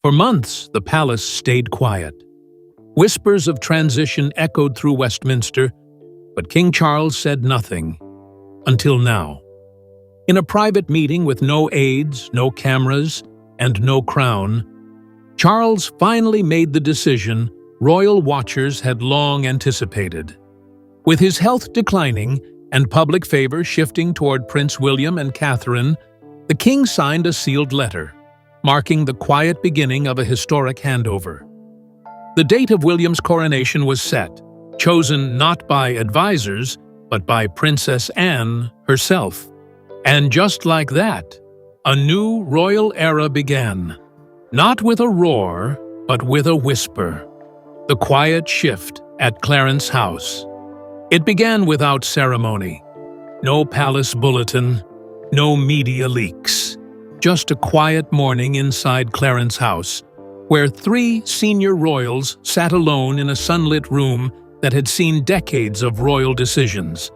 For months, the palace stayed quiet. Whispers of transition echoed through Westminster, but King Charles said nothing, until now. In a private meeting with no aides, no cameras, and no crown, Charles finally made the decision royal watchers had long anticipated. With his health declining and public favor shifting toward Prince William and Catherine, the king signed a sealed letter, marking the quiet beginning of a historic handover. The date of William's coronation was set, chosen not by advisors, but by Princess Anne herself. And just like that, a new royal era began. Not with a roar, but with a whisper. The quiet shift at Clarence House. It began without ceremony. No palace bulletin, no media leaks. Just a quiet morning inside Clarence House, where 3 senior royals sat alone in a sunlit room that had seen decades of royal decisions.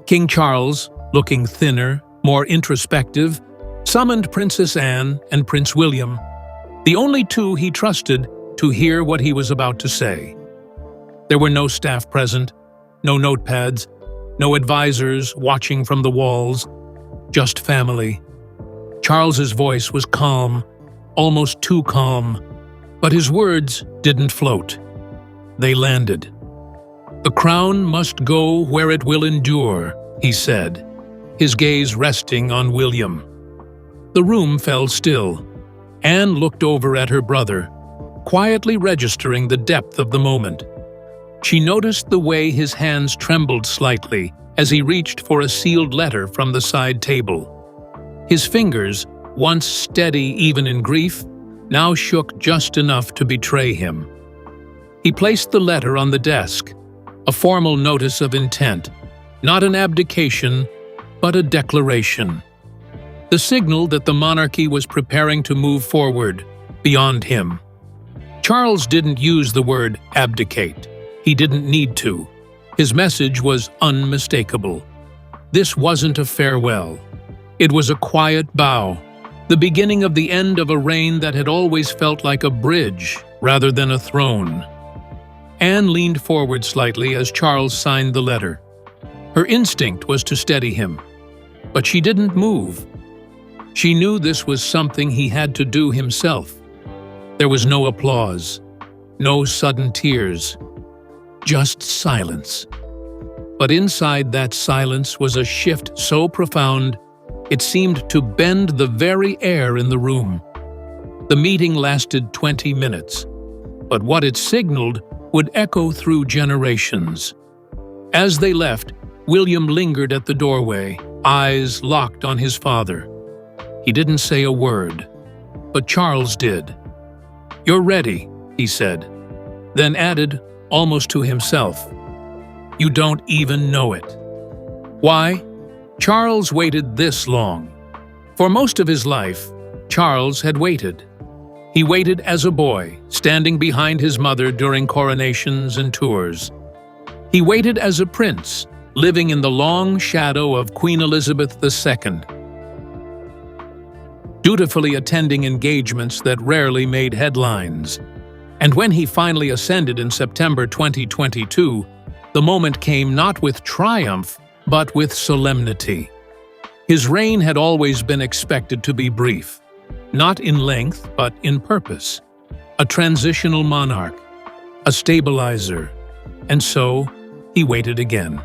King Charles, looking thinner, more introspective, summoned Princess Anne and Prince William, the only 2 he trusted to hear what he was about to say. There were no staff present, no notepads, no advisors watching from the walls, just family. Charles's voice was calm, almost too calm, but his words didn't float. They landed. "The crown must go where it will endure," he said, his gaze resting on William. The room fell still. Anne looked over at her brother, quietly registering the depth of the moment. She noticed the way his hands trembled slightly as he reached for a sealed letter from the side table. His fingers, once steady even in grief, now shook just enough to betray him. He placed the letter on the desk, a formal notice of intent, not an abdication, but a declaration. The signal that the monarchy was preparing to move forward, beyond him. Charles didn't use the word abdicate. He didn't need to. His message was unmistakable. This wasn't a farewell. It was a quiet bow, the beginning of the end of a reign that had always felt like a bridge rather than a throne. Anne leaned forward slightly as Charles signed the letter. Her instinct was to steady him, but she didn't move. She knew this was something he had to do himself. There was no applause, no sudden tears, just silence. But inside that silence was a shift so profound it seemed to bend the very air in the room. The meeting lasted 20 minutes, but what it signaled would echo through generations. As they left, William lingered at the doorway, eyes locked on his father. He didn't say a word, but Charles did. "You're ready," he said, then added, almost to himself, "You don't even know it." Why? Charles waited this long. For most of his life, Charles had waited. He waited as a boy, standing behind his mother during coronations and tours. He waited as a prince, living in the long shadow of Queen Elizabeth II, dutifully attending engagements that rarely made headlines. And when he finally ascended in September 2022, the moment came not with triumph, but with solemnity. His reign had always been expected to be brief, not in length, but in purpose. A transitional monarch, a stabilizer, and so he waited again.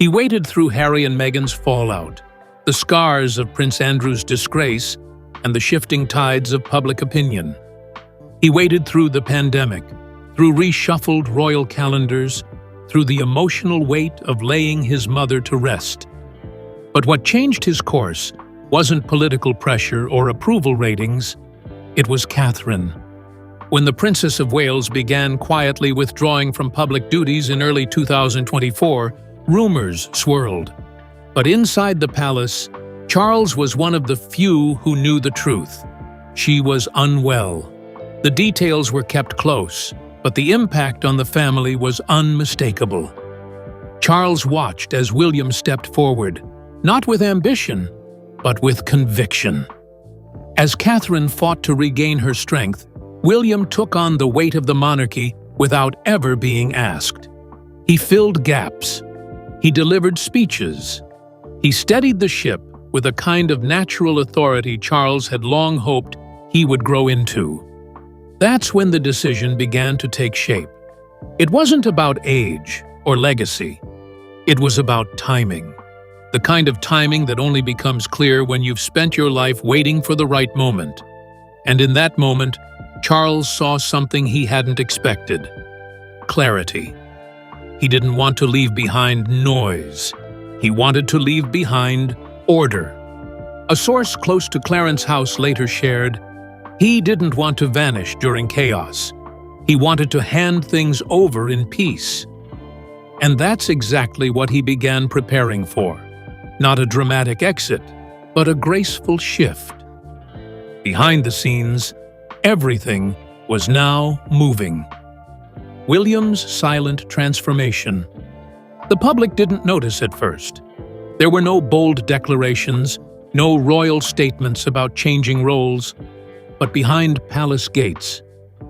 He waited through Harry and Meghan's fallout, the scars of Prince Andrew's disgrace, and the shifting tides of public opinion. He waited through the pandemic, through reshuffled royal calendars, through the emotional weight of laying his mother to rest. But what changed his course wasn't political pressure or approval ratings, it was Catherine. When the Princess of Wales began quietly withdrawing from public duties in early 2024, rumors swirled. But inside the palace, Charles was one of the few who knew the truth. She was unwell. The details were kept close, but the impact on the family was unmistakable. Charles watched as William stepped forward, not with ambition, but with conviction. As Catherine fought to regain her strength, William took on the weight of the monarchy without ever being asked. He filled gaps. He delivered speeches. He steadied the ship with a kind of natural authority Charles had long hoped he would grow into. That's when the decision began to take shape. It wasn't about age or legacy. It was about timing. The kind of timing that only becomes clear when you've spent your life waiting for the right moment. And in that moment, Charles saw something he hadn't expected: clarity. He didn't want to leave behind noise. He wanted to leave behind order. A source close to Clarence's house later shared, he didn't want to vanish during chaos. He wanted to hand things over in peace. And that's exactly what he began preparing for. Not a dramatic exit, but a graceful shift. Behind the scenes, everything was now moving. William's silent transformation. The public didn't notice at first. There were no bold declarations, no royal statements about changing roles. But behind palace gates,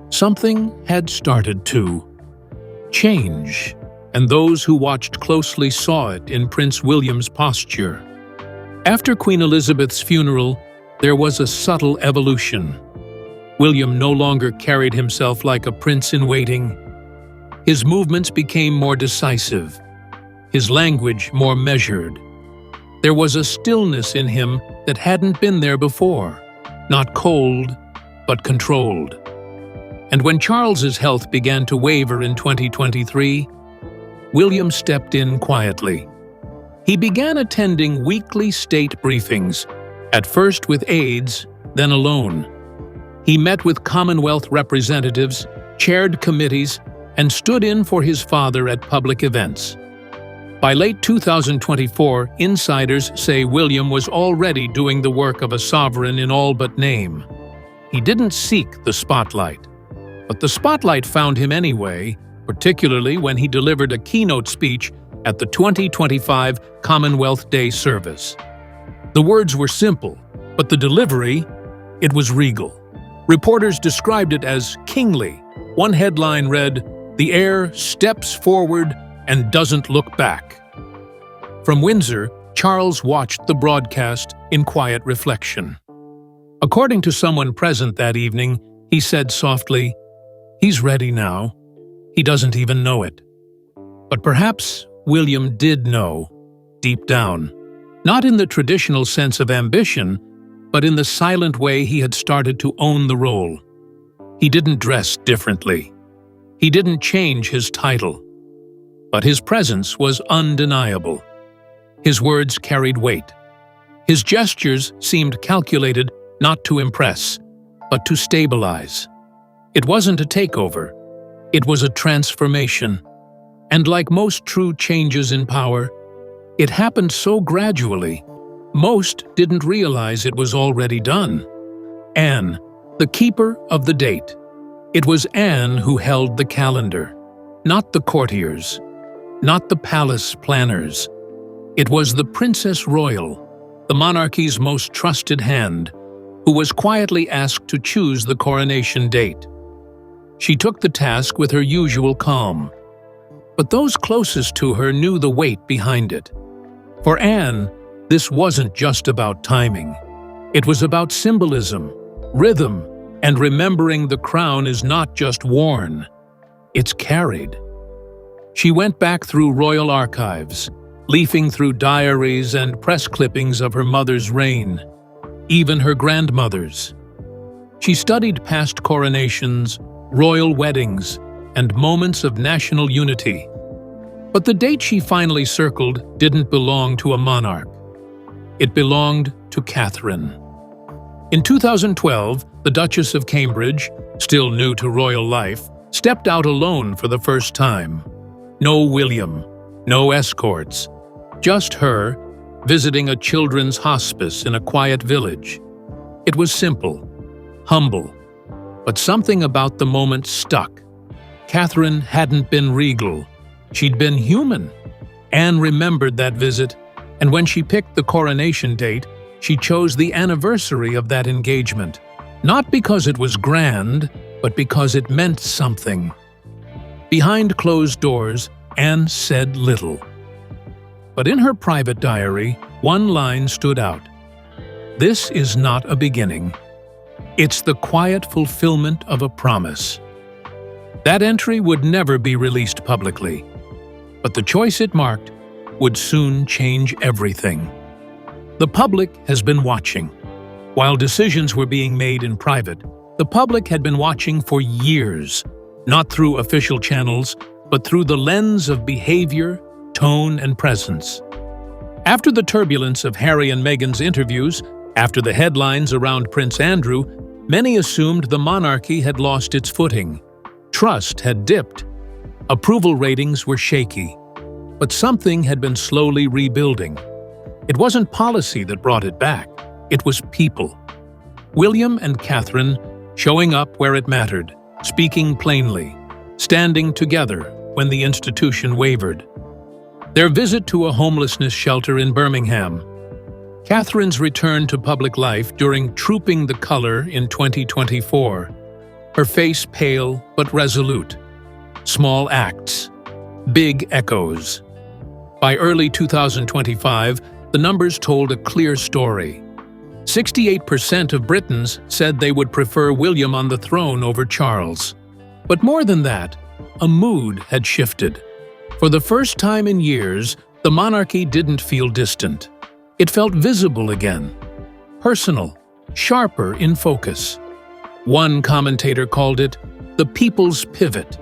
something had started to change, and those who watched closely saw it in Prince William's posture. After Queen Elizabeth's funeral, there was a subtle evolution. William no longer carried himself like a prince-in-waiting. His movements became more decisive, his language more measured. There was a stillness in him that hadn't been there before, not cold, but controlled. And when Charles's health began to waver in 2023, William stepped in quietly. He began attending weekly state briefings, at first with aides, then alone. He met with Commonwealth representatives, chaired committees, and stood in for his father at public events. By late 2024, insiders say William was already doing the work of a sovereign in all but name. He didn't seek the spotlight, but the spotlight found him anyway, particularly when he delivered a keynote speech at the 2025 Commonwealth Day service. The words were simple, but the delivery, it was regal. Reporters described it as kingly. One headline read, "The heir steps forward and doesn't look back." From Windsor, Charles watched the broadcast in quiet reflection. According to someone present that evening, he said softly, "He's ready now. He doesn't even know it." But perhaps William did know, deep down. Not in the traditional sense of ambition, but in the silent way he had started to own the role. He didn't dress differently. He didn't change his title. But his presence was undeniable. His words carried weight. His gestures seemed calculated not to impress, but to stabilize. It wasn't a takeover. It was a transformation. And like most true changes in power, it happened so gradually, most didn't realize it was already done. Anne, the keeper of the date. It was Anne who held the calendar, not the courtiers, not the palace planners. It was the Princess Royal, the monarchy's most trusted hand, who was quietly asked to choose the coronation date. She took the task with her usual calm. But those closest to her knew the weight behind it. For Anne, this wasn't just about timing. It was about symbolism, rhythm, and remembering the crown is not just worn, it's carried. She went back through royal archives, leafing through diaries and press clippings of her mother's reign, even her grandmother's. She studied past coronations, royal weddings, and moments of national unity. But the date she finally circled didn't belong to a monarch. It belonged to Catherine. In 2012, the Duchess of Cambridge, still new to royal life, stepped out alone for the first time. No William, no escorts, just her, visiting a children's hospice in a quiet village. It was simple, humble, but something about the moment stuck. Catherine hadn't been regal. She'd been human. Anne remembered that visit, and when she picked the coronation date, she chose the anniversary of that engagement, not because it was grand, but because it meant something. Behind closed doors, Anne said little. But in her private diary, one line stood out. "This is not a beginning. It's the quiet fulfillment of a promise." That entry would never be released publicly, but the choice it marked would soon change everything. The public has been watching. While decisions were being made in private, the public had been watching for years, not through official channels, but through the lens of behavior, tone, and presence. After the turbulence of Harry and Meghan's interviews, after the headlines around Prince Andrew, many assumed the monarchy had lost its footing. Trust had dipped. Approval ratings were shaky. But something had been slowly rebuilding. It wasn't policy that brought it back. It was people. William and Catherine showing up where it mattered, speaking plainly, standing together when the institution wavered. Their visit to a homelessness shelter in Birmingham. Catherine's return to public life during Trooping the Colour in 2024. Her face pale but resolute. Small acts. Big echoes. By early 2025, the numbers told a clear story. 68% of Britons said they would prefer William on the throne over Charles. But more than that, a mood had shifted. For the first time in years, the monarchy didn't feel distant. It felt visible again. Personal, sharper in focus. One commentator called it the people's pivot.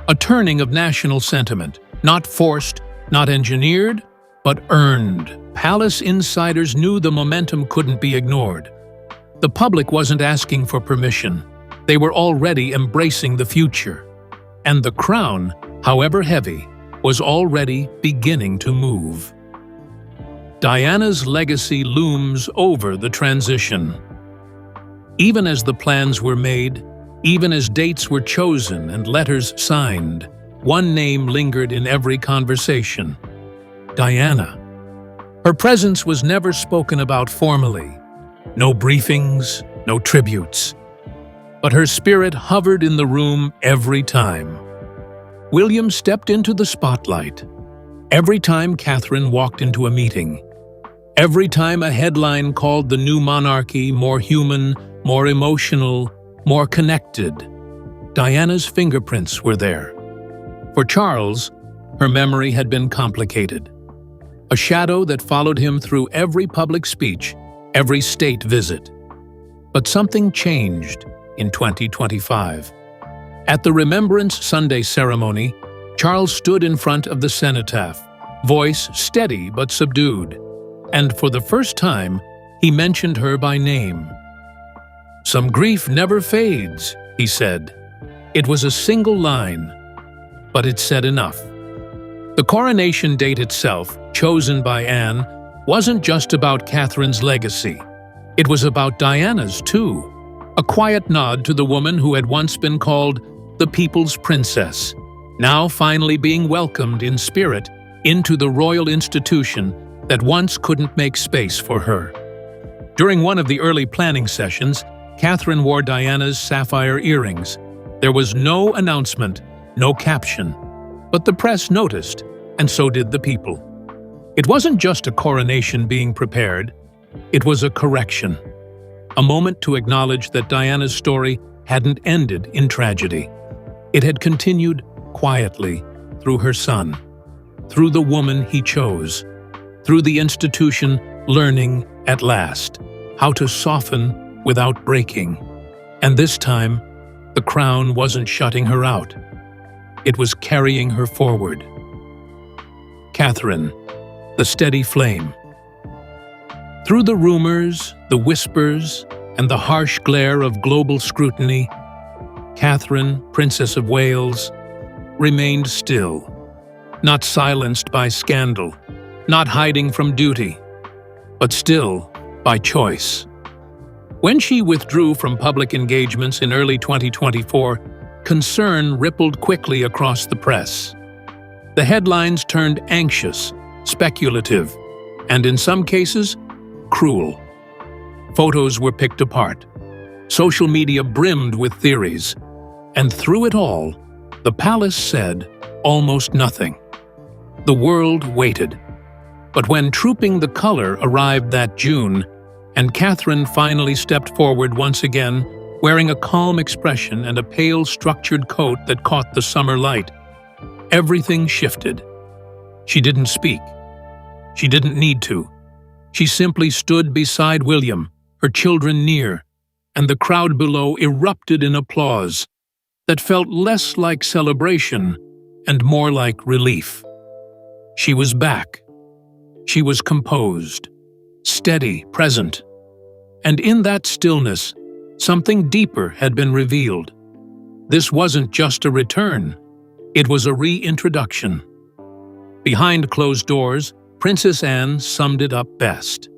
A turning of national sentiment, not forced, not engineered, but earned. Palace insiders knew the momentum couldn't be ignored. The public wasn't asking for permission. They were already embracing the future. And the crown, however heavy, was already beginning to move. Diana's legacy looms over the transition. Even as the plans were made, even as dates were chosen and letters signed, one name lingered in every conversation: Diana. Her presence was never spoken about formally. No briefings, no tributes. But her spirit hovered in the room every time. William stepped into the spotlight. Every time Catherine walked into a meeting. Every time a headline called the new monarchy more human, more emotional, more connected, Diana's fingerprints were there. For Charles, her memory had been complicated. A shadow that followed him through every public speech, every state visit. But something changed in 2025. At the Remembrance Sunday ceremony, Charles stood in front of the cenotaph, voice steady but subdued. And for the first time, he mentioned her by name. "Some grief never fades," he said. It was a single line, but it said enough. The coronation date itself, chosen by Anne, wasn't just about Catherine's legacy. It was about Diana's, too. A quiet nod to the woman who had once been called the people's princess, now finally being welcomed in spirit into the royal institution that once couldn't make space for her. During one of the early planning sessions, Catherine wore Diana's sapphire earrings. There was no announcement, no caption. But the press noticed, and so did the people. It wasn't just a coronation being prepared, it was a correction. A moment to acknowledge that Diana's story hadn't ended in tragedy. It had continued quietly through her son, through the woman he chose, through the institution learning, at last, how to soften without breaking. And this time, the crown wasn't shutting her out. It was carrying her forward. Catherine, the steady flame. Through the rumors, the whispers, and the harsh glare of global scrutiny, Catherine, Princess of Wales, remained still, not silenced by scandal, not hiding from duty, but still by choice. When she withdrew from public engagements in early 2024, concern rippled quickly across the press. The headlines turned anxious, speculative, and in some cases, cruel. Photos were picked apart. Social media brimmed with theories. And through it all, the palace said almost nothing. The world waited. But when Trooping the Color arrived that June, and Catherine finally stepped forward once again, wearing a calm expression and a pale, structured coat that caught the summer light, everything shifted. She didn't speak. She didn't need to. She simply stood beside William, her children near, and the crowd below erupted in applause that felt less like celebration and more like relief. She was back. She was composed, steady, present. And in that stillness, something deeper had been revealed. This wasn't just a return, it was a reintroduction. Behind closed doors, Princess Anne summed it up best.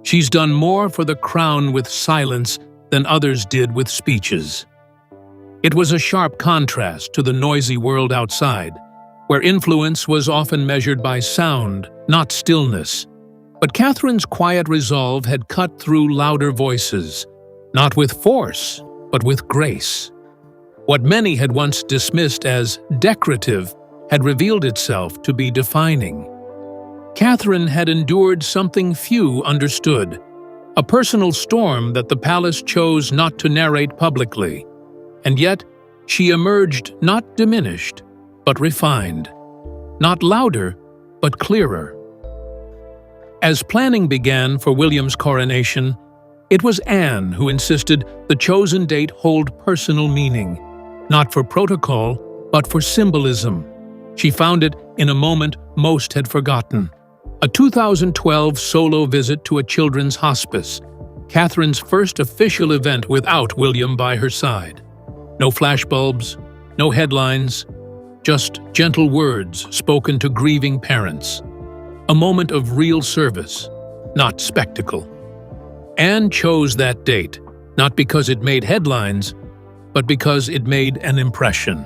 She's done more for the crown with silence than others did with speeches. It was a sharp contrast to the noisy world outside, where influence was often measured by sound, not stillness. But Catherine's quiet resolve had cut through louder voices, not with force, but with grace. What many had once dismissed as decorative had revealed itself to be defining. Catherine had endured something few understood, a personal storm that the palace chose not to narrate publicly. And yet, she emerged not diminished, but refined. Not louder, but clearer. As planning began for William's coronation, it was Anne who insisted the chosen date hold personal meaning, not for protocol, but for symbolism. She found it in a moment most had forgotten. A 2012 solo visit to a children's hospice, Catherine's first official event without William by her side. No flashbulbs, no headlines, just gentle words spoken to grieving parents. A moment of real service, not spectacle. Anne chose that date, not because it made headlines, but because it made an impression.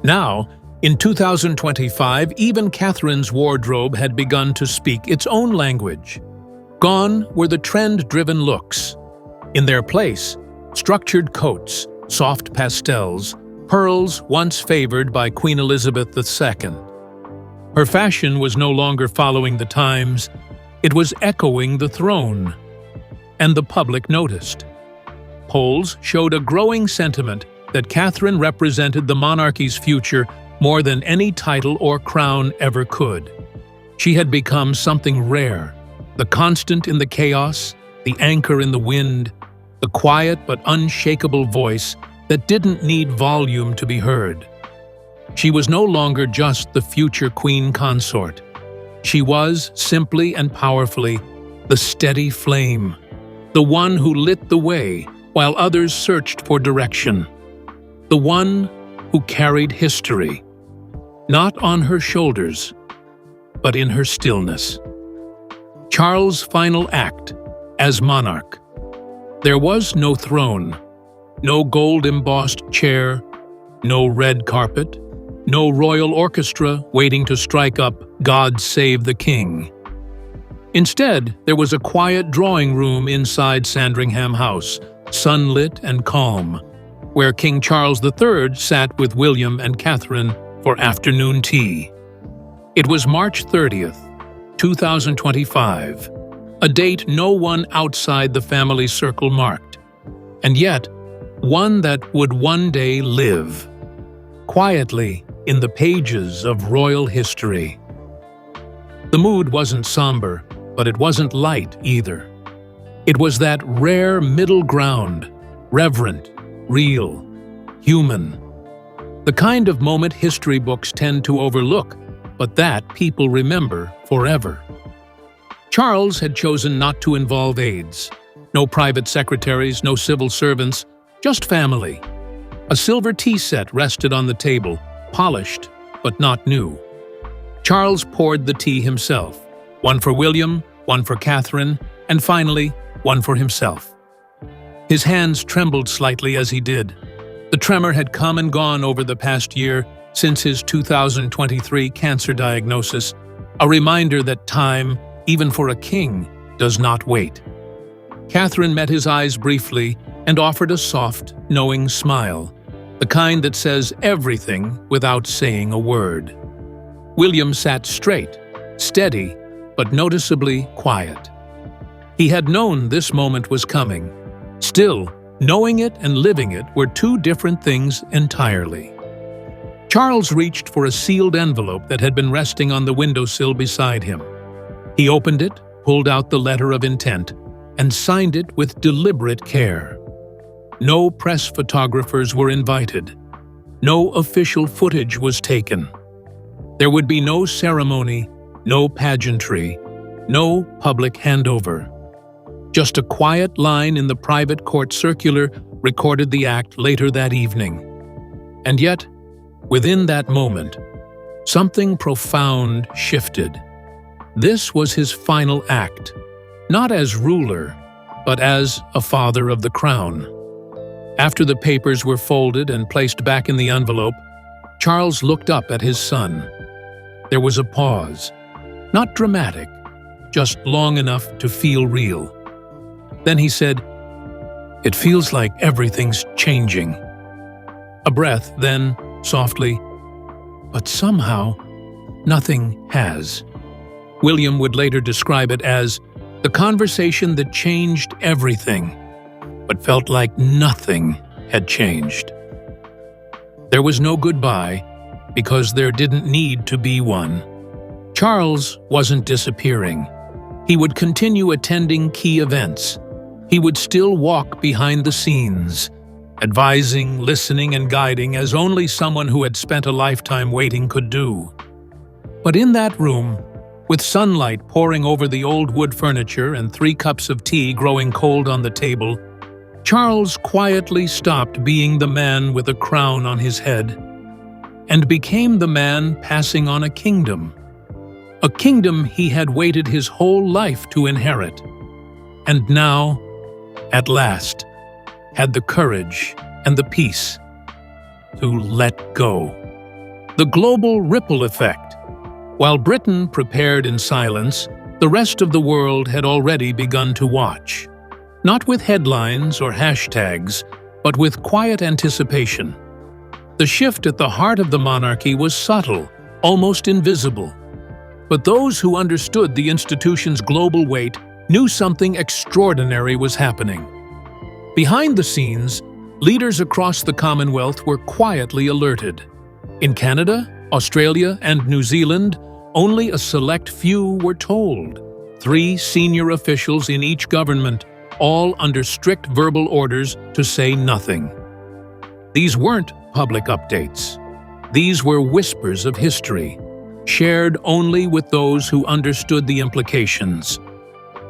Now, in 2025, even Catherine's wardrobe had begun to speak its own language. Gone were the trend-driven looks. In their place, structured coats, soft pastels, pearls once favored by Queen Elizabeth II. Her fashion was no longer following the times, it was echoing the throne. And the public noticed. Polls showed a growing sentiment that Catherine represented the monarchy's future more than any title or crown ever could. She had become something rare, the constant in the chaos, the anchor in the wind, the quiet but unshakable voice that didn't need volume to be heard. She was no longer just the future queen consort. She was, simply and powerfully, the steady flame, the one who lit the way while others searched for direction, the one who carried history, not on her shoulders, but in her stillness. Charles' final act as monarch. There was no throne, no gold-embossed chair, no red carpet, no royal orchestra waiting to strike up God Save the King. Instead, there was a quiet drawing room inside Sandringham House, sunlit and calm, where King Charles III sat with William and Catherine for afternoon tea. It was March 30th, 2025, a date no one outside the family circle marked, and yet one that would one day live, quietly in the pages of royal history. The mood wasn't somber, but it wasn't light either. It was that rare middle ground, reverent, real, human. The kind of moment history books tend to overlook, but that people remember forever. Charles had chosen not to involve aides. No private secretaries, no civil servants, just family. A silver tea set rested on the table, polished, but not new. Charles poured the tea himself, one for William, one for Catherine, and finally, one for himself. His hands trembled slightly as he did. The tremor had come and gone over the past year since his 2023 cancer diagnosis, a reminder that time, even for a king, does not wait. Catherine met his eyes briefly and offered a soft, knowing smile, the kind that says everything without saying a word. William sat straight, steady, but noticeably quiet. He had known this moment was coming. Still, knowing it and living it were two different things entirely. Charles reached for a sealed envelope that had been resting on the windowsill beside him. He opened it, pulled out the letter of intent, and signed it with deliberate care. No press photographers were invited. No official footage was taken. There would be no ceremony, no pageantry, no public handover. Just a quiet line in the private court circular recorded the act later that evening. And yet, within that moment, something profound shifted. This was his final act, not as ruler, but as a father of the crown. After the papers were folded and placed back in the envelope, Charles looked up at his son. There was a pause, not dramatic, just long enough to feel real. Then he said, "It feels like everything's changing." A breath, then, softly, "But somehow, nothing has." William would later describe it as the conversation that changed everything, but felt like nothing had changed. There was no goodbye, because there didn't need to be one. Charles wasn't disappearing. He would continue attending key events. He would still walk behind the scenes, advising, listening, and guiding as only someone who had spent a lifetime waiting could do. But in that room, with sunlight pouring over the old wood furniture and 3 cups of tea growing cold on the table, Charles quietly stopped being the man with a crown on his head and became the man passing on a kingdom he had waited his whole life to inherit, and now, at last, had the courage and the peace to let go. The global ripple effect. While Britain prepared in silence, the rest of the world had already begun to watch. Not with headlines or hashtags, but with quiet anticipation. The shift at the heart of the monarchy was subtle, almost invisible. But those who understood the institution's global weight knew something extraordinary was happening. Behind the scenes, leaders across the Commonwealth were quietly alerted. In Canada, Australia, and New Zealand, only a select few were told. 3 senior officials in each government, all under strict verbal orders to say nothing. These weren't public updates. These were whispers of history, shared only with those who understood the implications.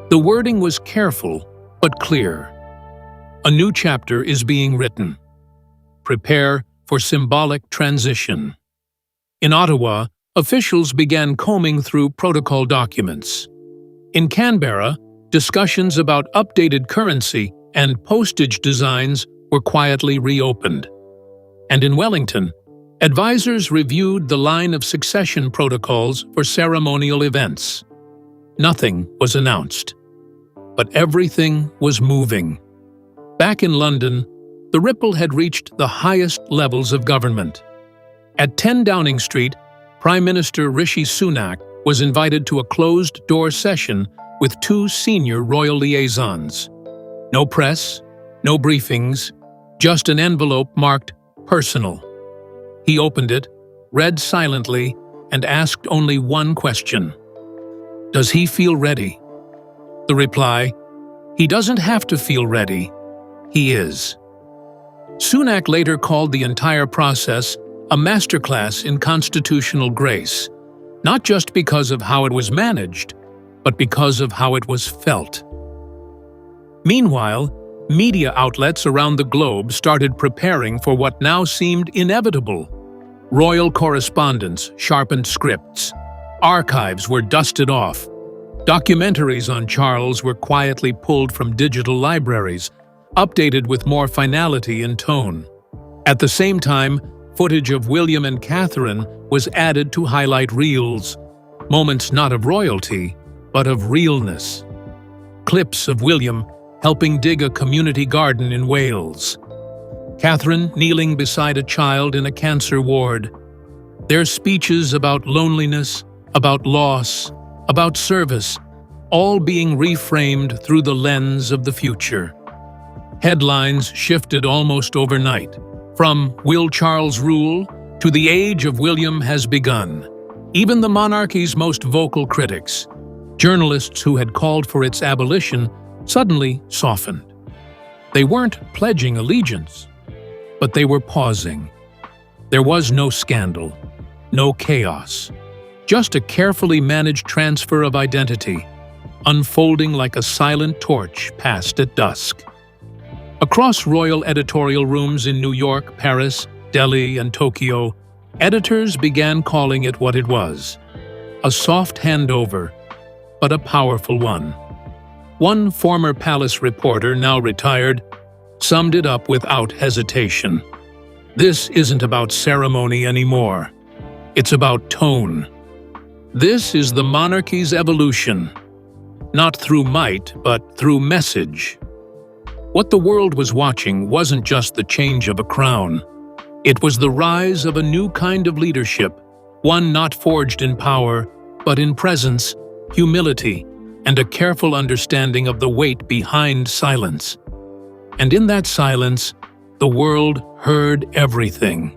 The wording was careful, but clear. A new chapter is being written. Prepare for symbolic transition. In Ottawa, officials began combing through protocol documents. In Canberra, discussions about updated currency and postage designs were quietly reopened. And in Wellington, advisors reviewed the line of succession protocols for ceremonial events. Nothing was announced, but everything was moving. Back in London, the ripple had reached the highest levels of government. At 10 Downing Street, Prime Minister Rishi Sunak was invited to a closed-door session with 2 senior royal liaisons. No press, no briefings, just an envelope marked "Personal." He opened it, read silently, and asked only one question. Does he feel ready? The reply, he doesn't have to feel ready. He is. Sunak later called the entire process a masterclass in constitutional grace, not just because of how it was managed, but because of how it was felt. Meanwhile, media outlets around the globe started preparing for what now seemed inevitable. Royal correspondents sharpened scripts. Archives were dusted off. Documentaries on Charles were quietly pulled from digital libraries, updated with more finality and tone. At the same time, footage of William and Catherine was added to highlight reels, moments not of royalty, but of realness. Clips of William helping dig a community garden in Wales. Catherine kneeling beside a child in a cancer ward. Their speeches about loneliness, about loss, about service, all being reframed through the lens of the future. Headlines shifted almost overnight, from "Will Charles rule?" to "The age of William has begun." Even the monarchy's most vocal critics, journalists who had called for its abolition, suddenly softened. They weren't pledging allegiance, but they were pausing. There was no scandal, no chaos, just a carefully managed transfer of identity, unfolding like a silent torch passed at dusk. Across royal editorial rooms in New York, Paris, Delhi, and Tokyo, editors began calling it what it was: a soft handover, but a powerful one. One former palace reporter, now retired, summed it up without hesitation. "This isn't about ceremony anymore. It's about tone. This is the monarchy's evolution, not through might, but through message." What the world was watching wasn't just the change of a crown. It was the rise of a new kind of leadership, one not forged in power, but in presence, humility, and a careful understanding of the weight behind silence. And in that silence, the world heard everything.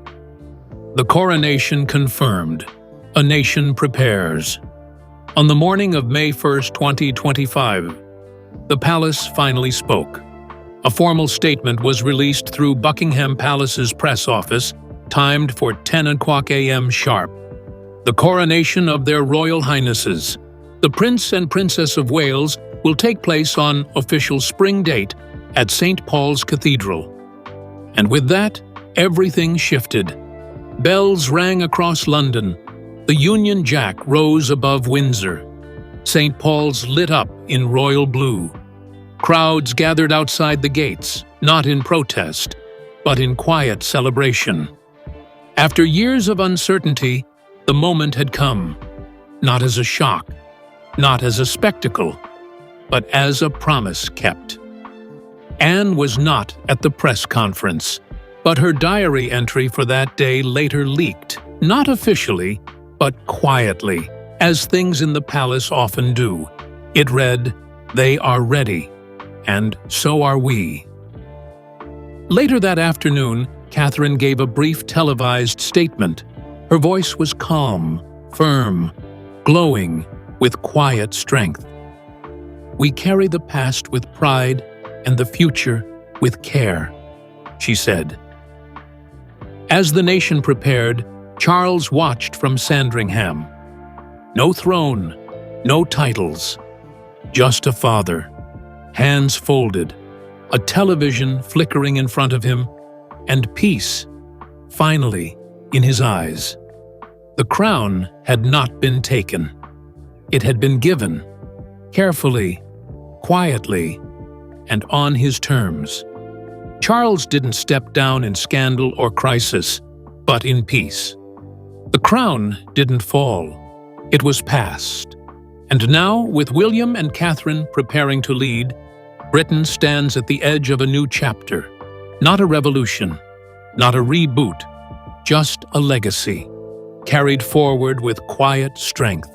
The coronation confirmed. A nation prepares. On the morning of May 1st, 2025, the palace finally spoke. A formal statement was released through Buckingham Palace's press office, timed for 10 a.m. sharp. The coronation of their Royal Highnesses, the Prince and Princess of Wales, will take place on official spring date at St. Paul's Cathedral. And with that, everything shifted. Bells rang across London. The Union Jack rose above Windsor. St. Paul's lit up in royal blue. Crowds gathered outside the gates, not in protest, but in quiet celebration. After years of uncertainty, the moment had come, not as a shock, not as a spectacle, but as a promise kept. Anne was not at the press conference, but her diary entry for that day later leaked, not officially, but quietly, as things in the palace often do. It read, "They are ready, and so are we." Later that afternoon, Catherine gave a brief televised statement. Her voice was calm, firm, glowing with quiet strength. "We carry the past with pride and the future with care," she said. As the nation prepared, Charles watched from Sandringham. No throne, no titles, just a father, hands folded, a television flickering in front of him, and peace, finally, in his eyes. The crown had not been taken. It had been given, carefully, quietly, and on his terms. Charles didn't step down in scandal or crisis, but in peace. The crown didn't fall. It was passed. And now, with William and Catherine preparing to lead, Britain stands at the edge of a new chapter. Not a revolution, not a reboot, just a legacy, carried forward with quiet strength.